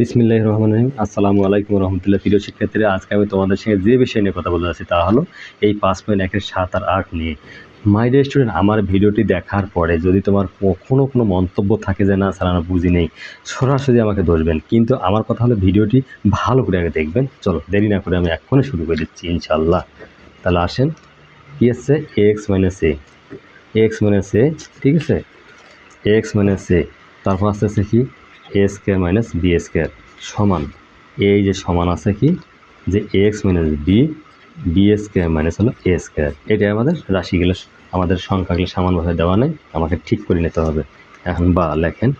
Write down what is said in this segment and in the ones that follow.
বিসমিল্লাহির রহমানির রহিম। আসসালামু আলাইকুম রহমতুল্লাহ। প্রিয় শিক্ষার্থীরা, আজকে আমি তোমাদের সঙ্গে যে বিষয় নিয়ে কথা বলতে যাচ্ছি তা হলো এই 5.1-এর 7 আর 8 নিয়ে। মাই ডিয়ার স্টুডেন্ট, আমার ভিডিওটি দেখার পরে যদি তোমার কখনো কোনো মন্তব্য থাকে যে না স্যার আমরা বুঝি নেই, সরাসরি আমাকে ধরবেন, কিন্তু আমার কথা হলো ভিডিওটি ভালো করে আগে দেখবেন। চলো দেরি না করে আমি এখনই শুরু করে দিচ্ছি ইনশাল্লাহ। তাহলে আসেন, কি আছে এক্স মাইনাস এ, ঠিক আছে, এক্স মাইনাস এ, তারপর আসতেছে কি A square minus B square সমান, এই যে সমান আছে কি যে X minus B square minus হলো এ স্কোয়ার। এটাই আমাদের রাশিগুলো, আমাদের সংখ্যাগুলো সমানভাবে দেওয়া নেই, আমাকে ঠিক করে নিতে হবে। এখন বা লেখেন,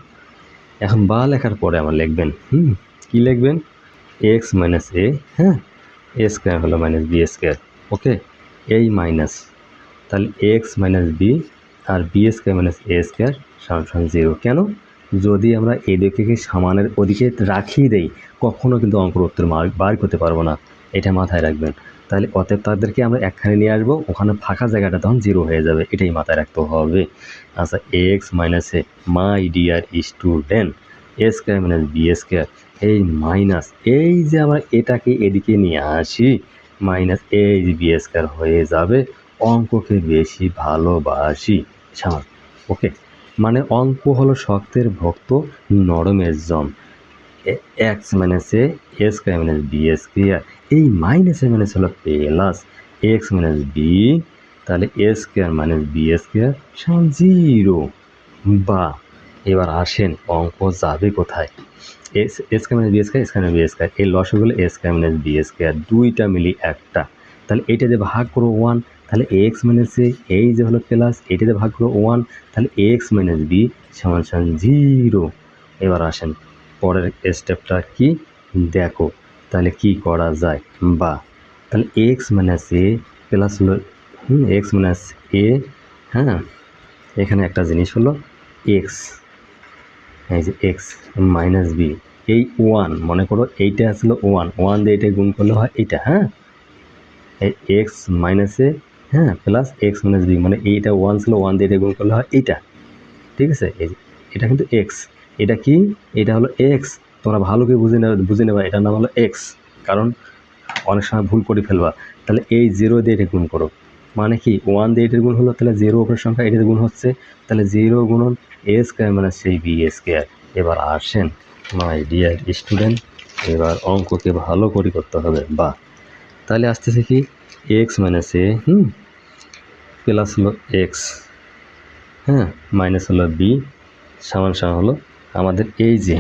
এখন বা লেখার পরে আমার লিখবেন কি লিখবেন, এক্স মাইনাস এ, হ্যাঁ, এ স্কোয়ার হলো মাইনাস বি স্কোয়ার, ওকে, এই মাইনাস, তাহলে x minus B R B square minus A square সমান 0। কেন? যদি আমরা এদিকে সমানের ওদিকে রাখিয়ে দেই কখনো কিন্তু অঙ্কের উত্তর বার করতে পারবো না, এটা মাথায় রাখবেন। তাহলে অতএব তাদেরকে আমরা একখানে নিয়ে আসবো, ওখানে ফাঁকা জায়গাটা তখন 0 হয়ে যাবে, এটাই মাথায় রাখতে হবে। আচ্ছা, X minus A, my dear student, A square minus B square, এই মাইনাস, এই যে আমরা এটাকে এদিকে নিয়ে আসি, মাইনাস এই যে বি স্কোয়ার হয়ে যাবে। অঙ্ককে বেশি ভালোবাসি সামাল, ওকে, মানে অঙ্ক হলো শক্তের ভক্ত, নরমের জম। X minus A square minus B square, এই মাইনাস এ মাইনাস হলো প্লাস এক্স মাইনাস বি, তাহলে A square minus B square সমান 0। বা এবার আসেন অঙ্ক যাবে কোথায়, A square minus B square, square minus B square, এই লসগুলো A square minus B square, দুইটা মিলি একটা, তাহলে এইটা যে ভাগ করো 1, তাহলে এক্স মাইনাস এ, এই যে হলো প্লাস, এইটাতে ভাগ করো 1, তাহলে এক্স মাইনাস বি সমান 0। এবার আসেন পরের স্টেপটা কি দেখো, তাহলে কি করা যায়, বা তাহলে এক্স মাইনাস এ প্লাস হলো এক্স মাইনাস এ, হ্যাঁ, এখানে একটা জিনিস হলো এক্স, এই যে এক্স মাইনাস বি, এই 1 মনে করো এইটা আসলে 1 দিয়ে এটা গুণ করলে হয় এইটা, হ্যাঁ, এই এক্স মাইনাস এ, হ্যাঁ, প্লাস এক্স মাইনাস বি, মানে এইটা 1 ছিল, 1 দিয়ে এটা গুণ করলে হয় এইটা, ঠিক আছে। এই যে এটা কিন্তু এক্স, এটা কি, এটা হলো এক্স, তোমরা ভালো করে বুঝে নেবা এটার নাম হলো এক্স, কারণ অনেক সময় ভুল করে ফেলবা। তাহলে এই 0 দিয়ে এটা গুণ করো, মানে কি 1 দিয়ে এটার গুণ হলো, তাহলে 0 উপরের সংখ্যা এটাতে গুণ হচ্ছে, তাহলে 0 গুণন এ স্কোয়ার মানে সেই বি স্কোয়ার। এবার আসেন মাই ডিয়ার স্টুডেন্ট, এবার অঙ্ককে ভালো করে করতে হবে। বা তাহলে আসতেছে কি এক্স মাইনাস এ প্লাস হলো এক্স, হ্যাঁ, মাইনাস হলো বি সমান হলো আমাদের এই যে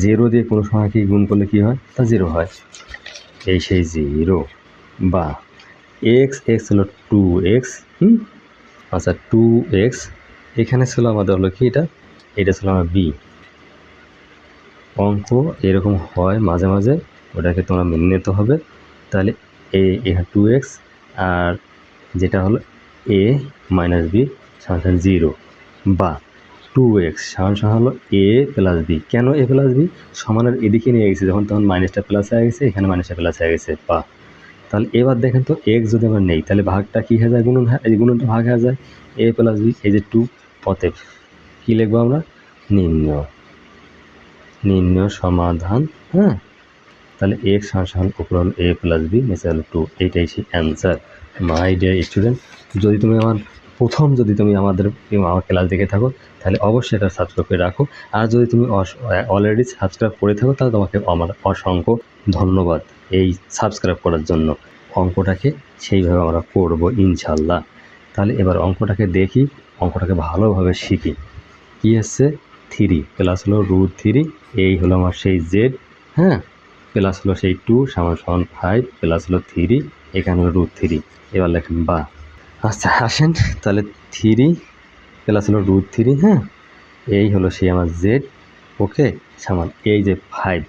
0 দিয়ে কোনো সংখ্যাকে গুণ করলে কী হয়, তা 0 হয়, এই সেই 0। বা এক্স হলো 2x, আচ্ছা 2x, এখানে ছিল আমাদের হলো কি এটা ছিল আমার বি। অঙ্ক এরকম হয় মাঝে মাঝে, ওটাকে তোমরা মেনে নিতে হবে। তাহলে এখানে 2x আর যেটা হলো a মাইনাস বি সমান 0। বা 2x সমান হলো a প্লাস বি, কেন a প্লাস বি, সমানের এদিকে নিয়ে গেছে যখন, তখন মাইনাসটা প্লাস হয়ে গেছে, এখানে মাইনাসটা প্লাস হয়ে গেছে। বা তাহলে এবার দেখেন তো এক্স যদি আমার নেই, তাহলে ভাগটা কী হয়ে যায়, গুণন, এই গুণনটা ভাগ হয়ে যায়, এ প্লাস বি, এই যে 2, অতএব কী লিখবো আমরা, নির্ণয় সমাধান, হ্যাঁ, তাহলে এক্স সমান উপরে হলো এ প্লাস বি, নিচে হলো 2, এইটাই সেই অ্যান্সার। মাই ডিয়ার স্টুডেন্ট, যদি তুমি আমাদের আমার ক্লাস দেখে থাকো তাহলে অবশ্যই এটা সাবস্ক্রাইব করে রাখো, আর যদি তুমি অলরেডি সাবস্ক্রাইব করে থাকো তাহলে তোমাকে আমার অসংখ্য ধন্যবাদ এই সাবস্ক্রাইব করার জন্য। অঙ্কটাকে সেইভাবে আমরা করবো ইনশাল্লাহ। তাহলে এবার অঙ্কটাকে দেখি, অঙ্কটাকে ভালোভাবে শিখি। কী হচ্ছে 3 প্লাস হলো √3, এই হলো আমার সেই জেড, হ্যাঁ, প্লাস হলো সেই 2 সমান 5 প্লাস হলো 3, এখানে হলো √3। এবার লেখেন বা, আচ্ছা আসেন তাহলে 3 প্লাস হলো √3, হ্যাঁ, এই হলো সেই আমার জেড, ওকে, সমান এই যে 5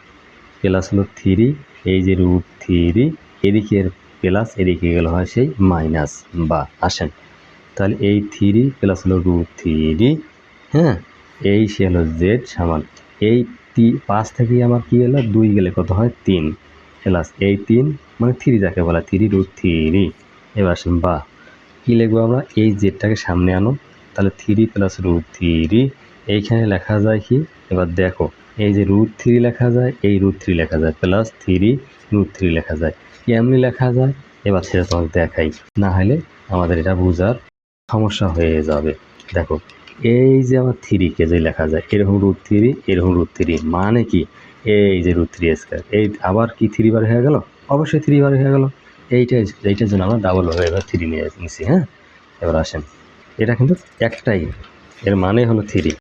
প্লাস হলো 3, এই যে √3, এদিকে প্লাস এদিকে গেলে হয় সেই মাইনাস। বা আসেন তাহলে এই 3 প্লাস হলো √3, হ্যাঁ, এই সে হলো জেড সমান এই 5 থেকে আমার কী হলো 2 গেলে কত হয় 3, প্লাস এই 3 মানে 3 যাকে বলা 3√3। এবার আসেন বা কী লিখবো আমরা, এই জেডটাকে সামনে আনো, তাহলে 3 প্লাস √3, এইখানে লেখা যায় কি, এবার দেখো এই যে √3 লেখা যায়, এই √3 লেখা যায়, প্লাস 3 √3 লেখা যায়, এমনি লেখা যায়। এবার সেটা তোমাকে দেখাই, না হলে আমাদের এটা বোঝার সমস্যা হয়ে যাবে। দেখো এই যে আমার 3কে যে লেখা যায় এরকম √3, এরকম √3, মানে কি এই যে √3², এই আবার কি 3 বার হয়ে গেল, অবশ্যই 3 বার হয়ে গেল। এইটার জন্য আমরা ডাবল ভাবে এবার 3 নিয়ে নিছি। হ্যাঁ, এবার আসেন, এটা কিন্তু একটাই, এর মানে হলো 3,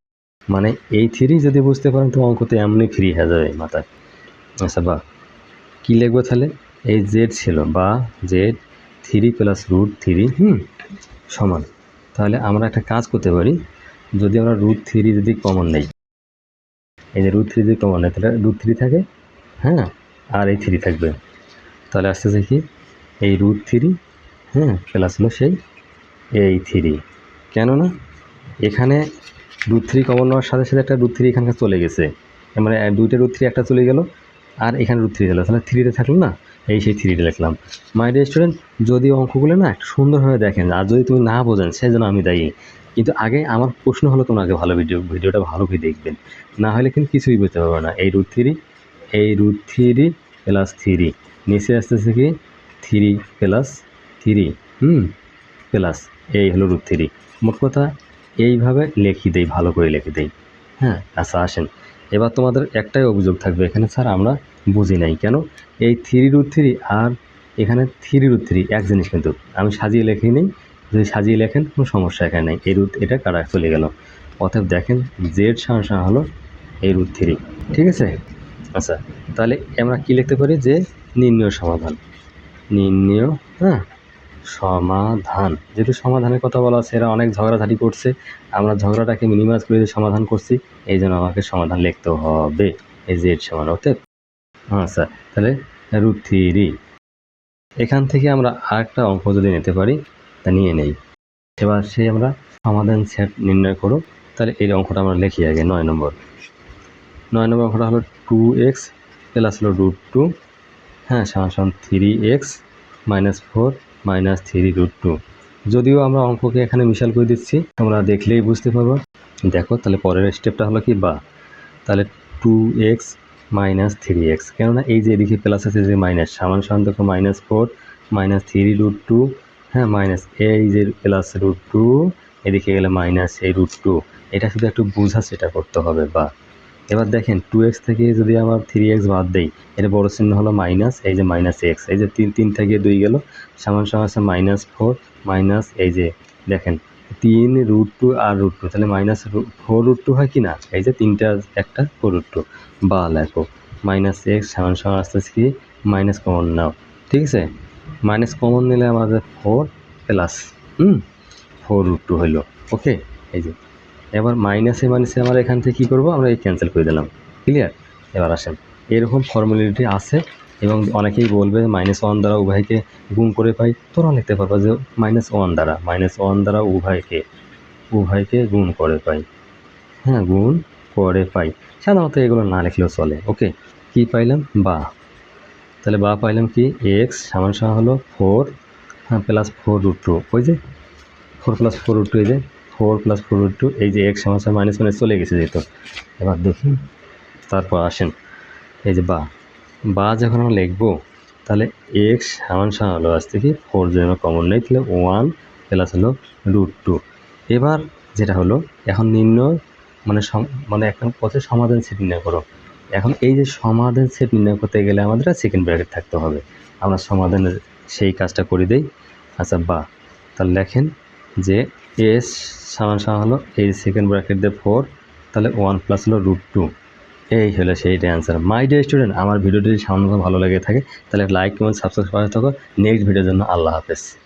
মানে এই 3 যদি বুঝতে পারেন তো অঙ্কতে এমনি ফ্রি হয়ে যাবে মাথায়। আচ্ছা বা কী লিখবো তাহলে, এই জেড ছিল বা জেড 3 প্লাস √3 সমান। তাহলে আমরা একটা কাজ করতে পারি, যদি আমরা √3 যদি কমন নেই, এই যে √3 যদি কমন নেই তাহলে √3 থাকে, হ্যাঁ, আর এই 3 থাকবে। তাহলে আসতেছে কি এই √3, হ্যাঁ, প্লাস হলো সেই এই 3, কেননা এখানে √3 কমন নেওয়ার সাথে সাথে একটা √3 এখানকার চলে গেছে, মানে দুইটা √3 একটা চলে গেল, আর এখানে √3 গেল, তাহলে 3টা থাকলো না, এই সেই 3টা লিখলাম। মাই ডিয়ার স্টুডেন্ট, যদি অঙ্কগুলো না একটু সুন্দরভাবে দেখেন, আর যদি তুমি না বোঝেন সেজন্য আমি দায়ী। কিন্তু আগে আমার প্রশ্ন হলো তোমরা আগে ভালো ভিডিওটা ভালো করে দেখবেন, না হলে কিন্তু কিছুই বুঝতে পারবে না। এই √3, এই √3 প্লাস 3, নিচে আসতেছে কি 3 প্লাস 3 প্লাস এই হলো √3। মোট কথা এইভাবে লিখি দেই, ভালো করে লিখে দেই। হ্যাঁ, আচ্ছা আসেন, এবার তোমাদের একটাই অভিযোগ থাকবে এখানে, স্যার আমরা বুঝি নাই কেন, এই 3√3 আর এখানে 3√3 এক জিনিস, কিন্তু আমি সাজিয়ে লেখি নেই, যদি সাজিয়ে লেখেন কোনো সমস্যা এখানে নেই, এই এটা কাটা চলে গেল। অতএব দেখেন জেড সমান হলো এই √3, ঠিক আছে। আচ্ছা তাহলে আমরা কি লিখতে পারি, যে নির্ণয় সমাধান, নির্ণয়, হ্যাঁ, সমাধান। যেহেতু সমাধানের কথা বলা আছে, এরা অনেক ঝগড়াঝাটি করছে, আমরা ঝগড়াটাকে মিনিমাইজ করে সমাধান করছি, এই জন্য আমাকে সমাধান লিখতে হবে, এই জেড সমান। ওকে, আচ্ছা তাহলে √3, এখান থেকে আমরা আরেকটা অঙ্ক যদি নিতে পারি তা নিয়ে নেই। এবার সেই আমরা সমাধান সেট নির্ণয় করো। তাহলে এই অঙ্কটা আমরা লিখি আগে, 9 নম্বর অঙ্কটা হলো 2x প্লাস হলো √2, হ্যাঁ, সমান 3x - 4 - 3√2। যদিও আমরা অঙ্ককে এখানে মিশাল করে দিচ্ছি, তোমরা দেখলেই বুঝতে পারবো। দেখো তাহলে পরের স্টেপটা হলো কি, বা তাহলে 2x - 3x, কেননা এই যে এদিকে প্লাস আছে, যে মাইনাস, সমান দেখো -4 - 3√2, হ্যাঁ, মাইনাস এই যে প্লাস √2, এদিকে গেলে মাইনাস এই √2, এটা শুধু একটু বোঝা সেটা করতে হবে। বা এবার দেখেন 2x থেকে যদি আমার 3x বাদ দেই, এটা বড় চিহ্ন হলো মাইনাস, এই যে -x, এই যে 3 থেকে 2 গেল, সমান আছে -4 মাইনাস এই যে দেখেন 3√2 আর √2, তাহলে -4√2 হয় কি না, এই যে 3টা একটা 4√2, বা লেখো -x সমান আসতেছে কি মাইনাস কমন নাও, ঠিক আছে, মাইনাস কমন নিলে আমাদের 4 প্লাস 4√2 হইলো। ওকে, এই যে এবার মাইনাসে আমরা এখান থেকে কী করবো, আমরা এই ক্যান্সেল করে দিলাম, ক্লিয়ার। এবার আসেন, এরকম ফর্মুলাটি আছে এবং অনেকেই বলবে -1 দ্বারা উভয়কে গুণ করে পাই, তোরা লিখতে পারবো যে -1 দ্বারা উভয়কে গুণ করে পাই, হ্যাঁ, গুণ করে পাই। সাধারণত এগুলো না লিখলেও চলে। ওকে, কি পাইলাম, বা, তাহলে বা পাইলাম কি x সমান হলো 4, হ্যাঁ, প্লাস 4√2, ওই যে 4 + 4√2, এই যে 4 + 4√2, এই যে x সমান মাইনাস চলে গেছে যেহেতু। এবার দেখি, তারপর আসেন এই যে বা যখন আমরা লিখবো, তাহলে x সমান হলো আজ থেকে 4 যদি কমন নেই, তাহলে 1 প্লাস হলো √2। এবার যেটা হলো, এখন নির্ণয় মানে একটা পথে সমাধান সেট নির্ণয় করো। এখন এই যে সমাধান সেট নির্ণয় করতে গেলে আমাদের সেকেন্ড ব্র্যাকেট থাকতে হবে, আমরা সমাধানের সেই কাজটা করে দেই। আচ্ছা বা তাহলে লেখেন যে s সমান হলো এই সেকেন্ড ব্র্যাকেট দিয়ে 4, তাহলে 1 প্লাস হলো √2, এই হলো সেইটা অ্যান্সার। মাই ডিয়ার স্টুডেন্ট, আমার ভিডিওটি সামান্য ভালো লেগে থাকে তাহলে লাইক, কমেন্ট, সাবস্ক্রাইব করে থাকো। নেক্সট ভিডিওর জন্য আল্লাহ হাফেজ।